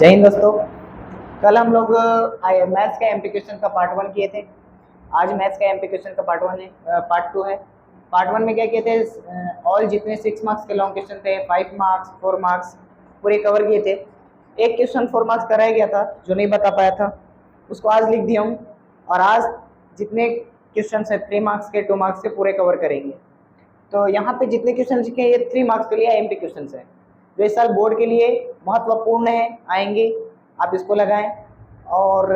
जय हिंद दोस्तों। कल हम लोग मैथ्स का एमपी क्वेश्चन का पार्ट 1 किए थे। आज मैथ्स का एमपी क्वेश्चन का पार्ट 1 है, पार्ट 2 है। पार्ट 1 में क्या किए थे, ऑल जितने 6 मार्क्स के लॉन्ग क्वेश्चन थे, 5 मार्क्स 4 मार्क्स पूरे कवर किए थे। एक क्वेश्चन 4 मार्क्स कराया गया था जो नहीं बता पाया था, उसको आज लिख दिया हूँ। और आज जितने क्वेश्चन है 3 मार्क्स के 2 मार्क्स के पूरे कवर करेंगे। तो यहाँ पे जितने क्वेश्चन लिखे ये 3 मार्क्स के लिए एमपी क्वेश्चन है जो इस साल बोर्ड के लिए महत्वपूर्ण है, आएंगे, आप इसको लगाएं। और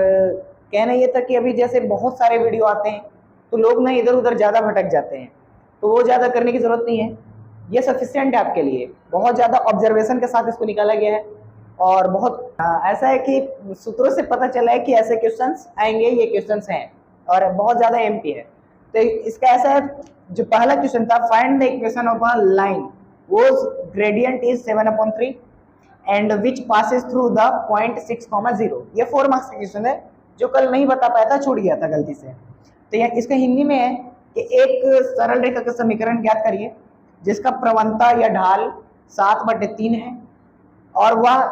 कहना ये था कि अभी जैसे बहुत सारे वीडियो आते हैं तो लोग ना इधर उधर ज़्यादा भटक जाते हैं, तो वो ज़्यादा करने की ज़रूरत नहीं है। ये सफिशिएंट है आपके लिए, बहुत ज़्यादा ऑब्जर्वेशन के साथ इसको निकाला गया है। और बहुत ऐसा है कि सूत्रों से पता चला है कि ऐसे क्वेश्चंस आएंगे, ये क्वेश्चंस हैं और बहुत ज़्यादा एमपी है। तो इसका ऐसा है, जो पहला क्वेश्चन था, find the equation of a line whose gradient is 7/3 and which passes through the point 6,0। ये 4 मार्क्स का क्वेश्चन है जो कल नहीं बता पाया था, छूट गया था गलती से। तो यह इसका हिंदी में है कि एक सरल रेखा का समीकरण ज्ञात करिए जिसका प्रवणता या ढाल 7/3 है और वह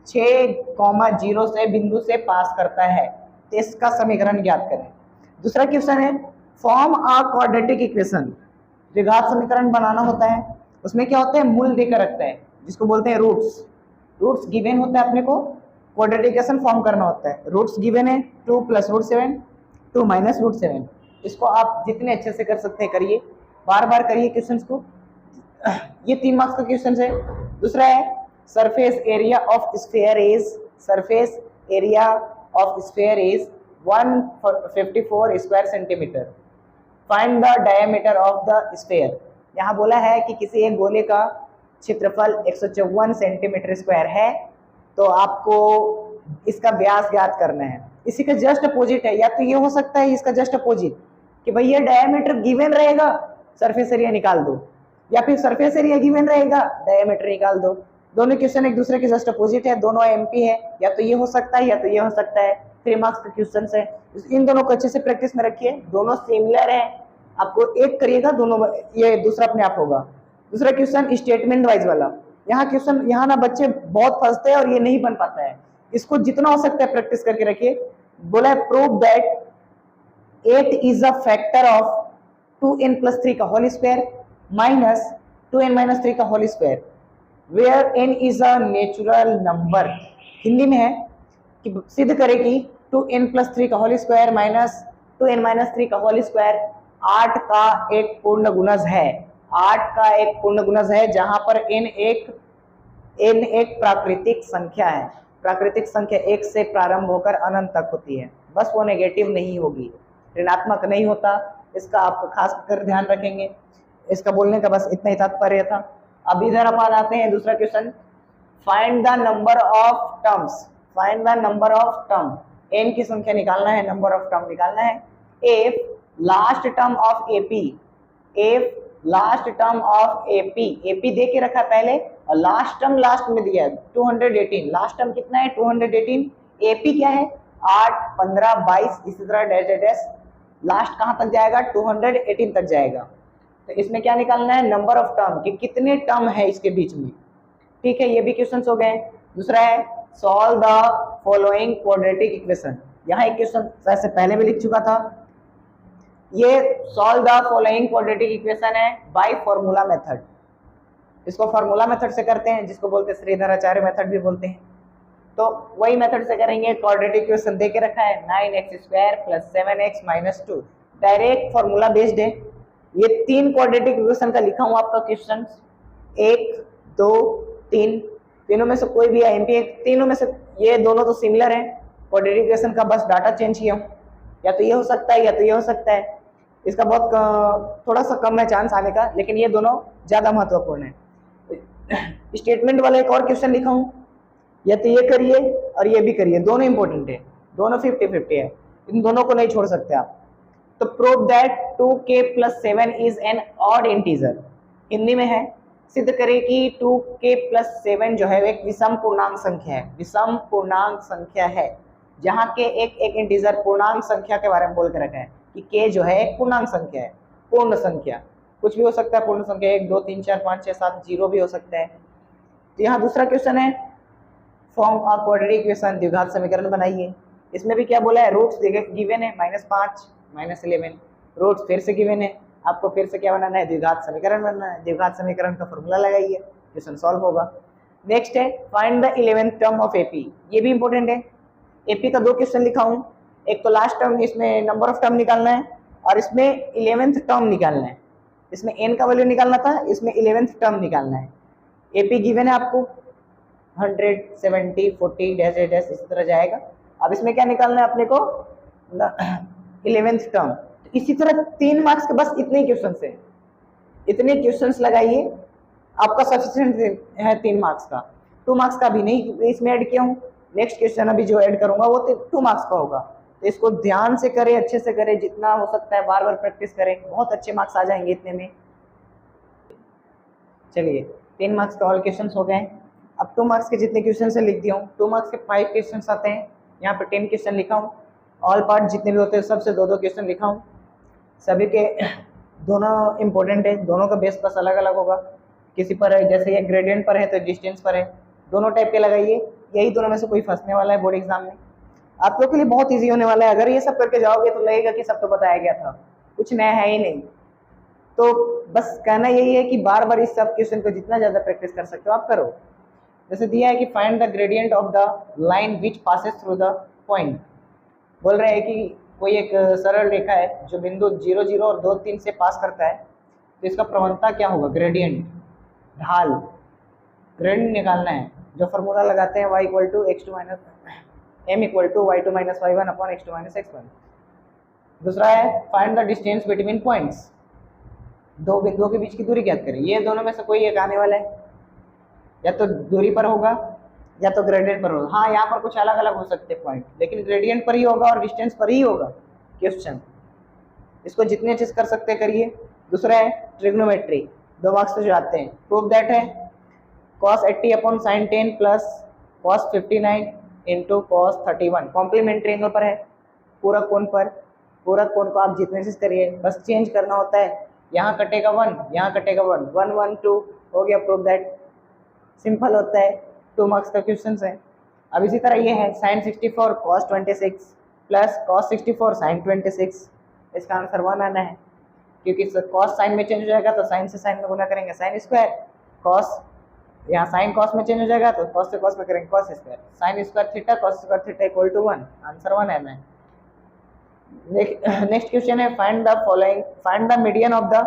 6,0 से बिंदु से पास करता है, तो इसका समीकरण ज्ञात करें। दूसरा क्वेश्चन है, फॉर्म अ क्वाड्रेटिक इक्वेशन। द्विघात समीकरण बनाना होता है, उसमें क्या होता है, मूल देकर रखते हैं जिसको बोलते हैं रूट्स। रूट्स गिवन होता है, अपने को क्वाड्रेटिक इक्वेशन फॉर्म करना होता है। रूट्स गिवन है 2 + √7, 2 - √7। इसको आप जितने अच्छे से कर सकते हैं करिए, बार बार करिए क्वेश्चंस को। ये 3 मार्क्स का क्वेश्चन है। दूसरा है, surface area of sphere is 154 square centimetre. Find the diameter of the sphere. यहाँ बोला है कि किसी एक गोले का क्षेत्रफल 154 सेंटीमीटर स्क्वायर है, तो आपको इसका व्यास ज्ञात करना है। इसी का जस्ट अपोजिट है, या तो ये हो सकता है इसका जस्ट अपोजिट कि भैया डायमीटर गिवन रहेगा, सरफेस एरिया निकाल दो, या फिर सरफेस एरिया गिवन रहेगा, डायमीटर निकाल दो। दोनों क्वेश्चन एक दूसरे के जस्ट अपोजिट है, दोनों एमपी है, या तो ये हो सकता है या तो ये हो सकता है। 3 मार्क्स का क्वेश्चन है, इन दोनों को अच्छे से प्रैक्टिस में रखिए, दोनों सिमिलर है। आपको एक करिएगा, दोनों ये दूसरा अपने आप होगा। दूसरा क्वेश्चन स्टेटमेंट वाइज वाला, यहाँ क्वेश्चन यहाँ ना बच्चे बहुत फंसते हैं और ये नहीं बन पाता है। इसको जितना हो सकता है प्रैक्टिस करके रखिए। बोला है, prove that 8 is a factor of 2n + 3 का होल स्क्वायर माइनस 2n - 3 का whole square where n is a natural number. Hindi में है कि सिद्ध करे कि 2n + 3 का होल स्क्वायर माइनस 2n - 3 का होल स्क्वायर 8 का एक पूर्ण गुणज है। 8 का एक पूर्ण गुणज है, जहां पर n एक प्राकृतिक संख्या है। प्राकृतिक संख्या 1 से प्रारंभ होकर अनंत तक होती है, बस वो नेगेटिव नहीं होगी, ऋणात्मक नहीं होता। इसका आप खास कर ध्यान रखेंगे। इसका बोलने का बस इतना ही तात्पर्य था। अब इधर अपन आते हैं दूसरा question, find the number of terms. Find the number of term, n की संख्या निकालना है, नंबर ऑफ टर्म निकालना है। If last term of AP, if last term of AP, AP दे के रखा पहले और लास्ट टर्म लास्ट में दिया है 218। लास्ट टर्म कितना है, 218। एपी क्या है, 8, 15, 22, इसी तरह डैश डैश डैश, लास्ट कहां तक जाएगा, 218 तक जाएगा। तो इसमें क्या निकालना है, नंबर ऑफ टर्म, कि कितने टर्म है इसके बीच में। ठीक है, ये भी क्वेश्चन हो गए। दूसरा है, solve the following quadratic equation. यहाँ एक क्वेश्चन ऐसे पहले भी लिख चुका था। ये solve the following quadratic equation है बाय फॉर्मूला मेथड। इसको फॉर्मूला मेथड से करते हैं, जिसको बोलते हैं श्रीधराचार्य मेथड भी बोलते हैं। तो वही मेथड से करेंगे। क्वाड्रेटिक इक्वेशन दे के रखा है 9x² + 7x - 2, direct formula based है। ये 3 क्वाड्रेटिक इक्वेशन का लिखा हूं आपका क्वेश्चन, 1, 2, 3, तीनों में से कोई भी एमपी, तीनों में से ये दोनों तो सिमिलर है। क्वाड्रेटिक इक्वेशन का बस डाटा चेंज किया हूं, या तो ये हो सकता है या तो ये हो सकता है। इसका बहुत थोड़ा सा कम है चांस आने का, लेकिन ये दोनों ज्यादा महत्वपूर्ण है। स्टेटमेंट वाला एक और क्वेश्चन लिखा हूं, या तो ये करिए और ये भी करिए, दोनों इंपॉर्टेंट है, दोनों 50-50 है, इन दोनों को नहीं छोड़ सकते आप। तो prove that 2k + 7 is an odd integer. Hindi में है, सिद्ध करें कि 2k + 7 जो है एक विषम पूर्णांक संख्या है। विषम पूर्णांक संख्या है, जहां के एक इंटीजर पूर्णांक संख्या के बारे में बोल के रखा है कि k जो है एक पूर्णांक संख्या है, पूर्ण संख्या कुछ भी हो सकता है। पूर्ण संख्या 1, 2, 3, 4, 5, 6, 7, 0 भी हो सकता है। तो यहाँ दूसरा क्वेश्चन है, फॉर्म अ क्वाड्रेटिक इक्वेशन, द्विघात समीकरण बनाइए। इसमें भी क्या बोला है, रूट्स गिवन है -5 -11, रूट्स फिर से गिवन है, आपको फिर से क्या बनाना है, द्विघात समीकरण बनाना है। द्विघात समीकरण का फॉर्मूला लगाइए, क्वेश्चन सॉल्व होगा। नेक्स्ट है find the 11th term of AP, ये भी इंपॉर्टेंट है। एपी का 2 क्वेश्चन लिखा हूँ, एक तो लास्ट टर्म, इसमें नंबर ऑफ टर्म निकालना है, और इसमें 11th टर्म निकालना है। इसमें n का वैल्यू निकालना था, इसमें 11th टर्म निकालना है। एपी गिवन है आपको 100, 70, 40 डैश डैश इसी तरह जाएगा। अब इसमें क्या निकालना है अपने को, 11th टर्म। इसी तरह 3 मार्क्स के बस इतने क्वेश्चन है, इतने क्वेश्चंस लगाइए, आपका सफिशिएंट है 3 मार्क्स का। 2 मार्क्स का भी नहीं इसमें ऐड किया हूँ, नेक्स्ट क्वेश्चन अभी जो ऐड करूंगा वो 2 मार्क्स का होगा। तो इसको ध्यान से करें, अच्छे से करें, जितना हो सकता है बार बार प्रैक्टिस करें, बहुत अच्छे मार्क्स आ जाएंगे इतने में। चलिए 3 मार्क्स के ऑल क्वेश्चन हो गए। अब 2 मार्क्स के जितने क्वेश्चन से लिख दिया हूँ, 2 मार्क्स के 5 क्वेश्चन आते हैं, यहाँ पे 10 क्वेश्चन लिखा हूँ। ऑल पार्ट जितने भी होते हैं सबसे 2-2 क्वेश्चन लिखा हूँ। सभी के दोनों इंपॉर्टेंट है, दोनों का बेस बस अलग अलग होगा। किसी पर है, जैसे ये ग्रेडियंट पर है तो डिस्टेंस पर है, दोनों टाइप के लगाइए। यही दोनों में से कोई फंसने वाला है बोर्ड एग्जाम में, आप लोग के लिए बहुत इजी होने वाला है। अगर ये सब करके जाओगे तो लगेगा कि सब तो बताया गया था, कुछ नया है ही नहीं। तो बस कहना यही है कि बार बार इस सब क्वेश्चन को जितना ज़्यादा प्रैक्टिस कर सकते हो आप करो। जैसे दिया है कि find the gradient of the line which passes through the point, बोल रहे हैं कि कोई एक सरल रेखा है जो बिंदु 0, 0 और 2, 3 से पास करता है, तो इसका प्रवणता क्या होगा, ग्रेडियंट, ढाल, ग्रेडियंट निकालना है। जो फॉर्मूला लगाते हैं y = x2 - m = y2 - y1 / x2 - x1। दूसरा है find the distance between points, 2 बिंदुओं के बीच की दूरी ज्ञात करें। ये दोनों में से कोई एक आने वाला है, या तो दूरी पर होगा या तो ग्रेडियंट पर होगा। हाँ, यहाँ पर कुछ अलग अलग हो सकते हैं पॉइंट, लेकिन ग्रेडियंट पर ही होगा और डिस्टेंस पर ही होगा क्वेश्चन। इसको जितने अच्छे से कर सकते करिए। दूसरा है ट्रिग्नोमेट्री, 2 मार्क्स से जो आते हैं। प्रूफ दैट है cos 80/sin 10 plus cos 59 into cos 31, complementary angle पर है, पूरक कोण पर। पूरक कोण को आप जितने से करिए, बस चेंज करना होता है, यहाँ कटेगा 1, यहाँ कटेगा 1, 1 1 2 हो गया। प्रूफ दैट, सिंपल होता है, 2 मार्क्स का क्वेश्चन है। अब इसी तरह ये है sin 64 cos 26 plus cos 64 sin 26, इसका आंसर 1 आना है, क्योंकि cos साइन में चेंज हो जाएगा तो साइन से साइन में गुना करेंगे sin स्क्वायर, cos यहाँ साइन cos में चेंज हो जाएगा तो cos से cos में करेंगे cos square, sin square theta cos square theta = 1, answer 1 आना है। नेक्स्ट क्वेश्चन है find the median of the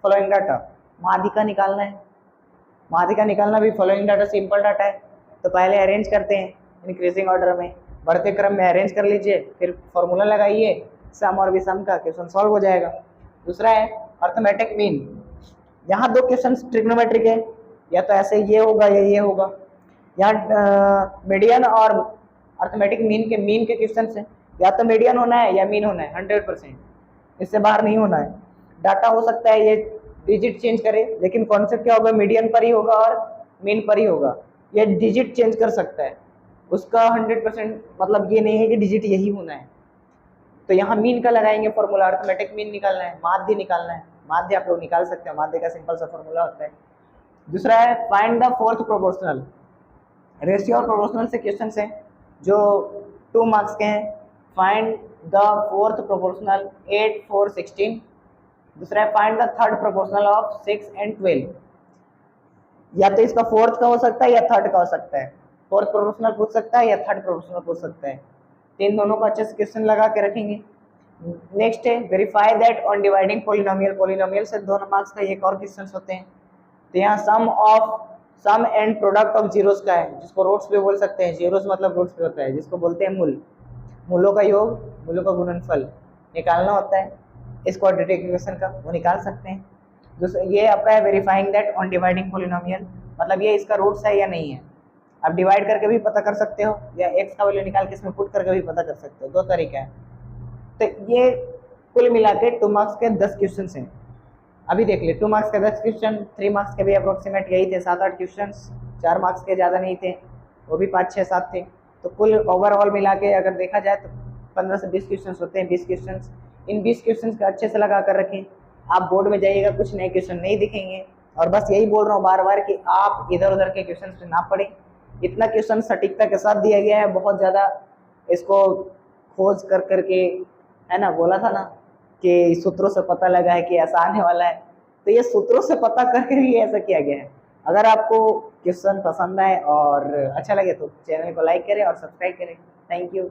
following data, माध्यिका निकालना है। माध्यिका निकालना भी फॉलोइंग डाटा सिंपल डाटा है, तो पहले अरेंज करते हैं इंक्रीजिंग ऑर्डर में, बढ़ते क्रम में अरेंज कर लीजिए, फिर फॉर्मूला लगाइए, सम और विषम का, क्वेश्चन सॉल्व हो जाएगा। दूसरा है अर्थमेटिक मीन, यहाँ 2 क्वेश्चन ट्रिग्नोमेट्रिक है, या तो ऐसे ये होगा या ये होगा। यहाँ मीडियन और अर्थमेटिक मीन के क्वेश्चन है, या तो मीडियन होना है या मीन होना है 100%, इससे बाहर नहीं होना है। डाटा हो सकता है ये डिजिट चेंज करे, लेकिन कॉन्सेप्ट क्या होगा, मीडियन पर ही होगा और मीन पर ही होगा। ये डिजिट चेंज कर सकता है, उसका 100% मतलब ये नहीं है कि डिजिट यही होना है। तो यहाँ मीन का लगाएंगे फॉर्मूला, अर्थमेटिक मीन निकालना है, माध्य निकालना है। माध्य आप लोग निकाल सकते हैं, माध्य का सिंपल सा फॉर्मूला होता है। दूसरा है find the 4th proportional, ratio और प्रोपोर्शनल से क्वेश्चन है जो 2 मार्क्स के हैं। Find the 4th proportional 8, 4, 16। दूसरा है find the 3rd proportional of 6 and 12, या तो इसका 4th का हो सकता है या 3rd का हो सकता है। 4th प्रोपोर्शनल पूछ सकता है या 3rd प्रोपोर्शनल पूछ सकता है, इन दोनों का अच्छे से क्वेश्चन लगा के रखेंगे। नेक्स्ट है verify that on dividing polynomial, polynomial से 2 मार्क्स का एक और क्वेश्चन होते हैं। तो यहाँ सम एंड प्रोडक्ट ऑफ जीरोस का है, जिसको रूट्स पे बोल सकते हैं, जीरोस मतलब रूट्स पे होता है, जिसको बोलते हैं मूल, मूलों का योग, मूलों का गुणनफल निकालना होता है। इस क्वाड्रेटिक इक्वेशन का वो निकाल सकते हैं। दूसरा ये आपका है verifying that on dividing polynomial, मतलब ये इसका रूट्स है या नहीं है। आप डिवाइड करके भी पता कर सकते हो, या एक्स का वैल्यू निकाल के इसमें पुट करके भी पता कर सकते हो, 2 तरीका है। तो ये कुल मिला के 2 मार्क्स के 10 क्वेश्चन हैं। अभी देख ले, 2 मार्क्स के 10 क्वेश्चन, 3 मार्क्स के भी अप्रोक्सीमेट यही थे, 7-8 क्वेश्चन, 4 मार्क्स के ज़्यादा नहीं थे, वो भी 5-6-7 थे। तो कुल ओवरऑल मिला के अगर देखा जाए तो 15 से 20 क्वेश्चन होते हैं। 20 क्वेश्चन, इन 20 क्वेश्चन का अच्छे से लगा कर रखें। आप बोर्ड में जाइएगा, कुछ नए क्वेश्चन नहीं दिखेंगे। और बस यही बोल रहा हूँ बार बार कि आप इधर उधर के क्वेश्चन पे ना पढ़ें, इतना क्वेश्चन सटीकता के साथ दिया गया है, बहुत ज़्यादा इसको खोज कर करके, है ना, बोला था ना कि सूत्रों से पता लगा है कि ऐसा आने वाला है, तो ये सूत्रों से पता करके ही ऐसा किया गया है। अगर आपको क्वेश्चन पसंद आए और अच्छा लगे तो चैनल को लाइक करें और सब्सक्राइब करें। Thank you.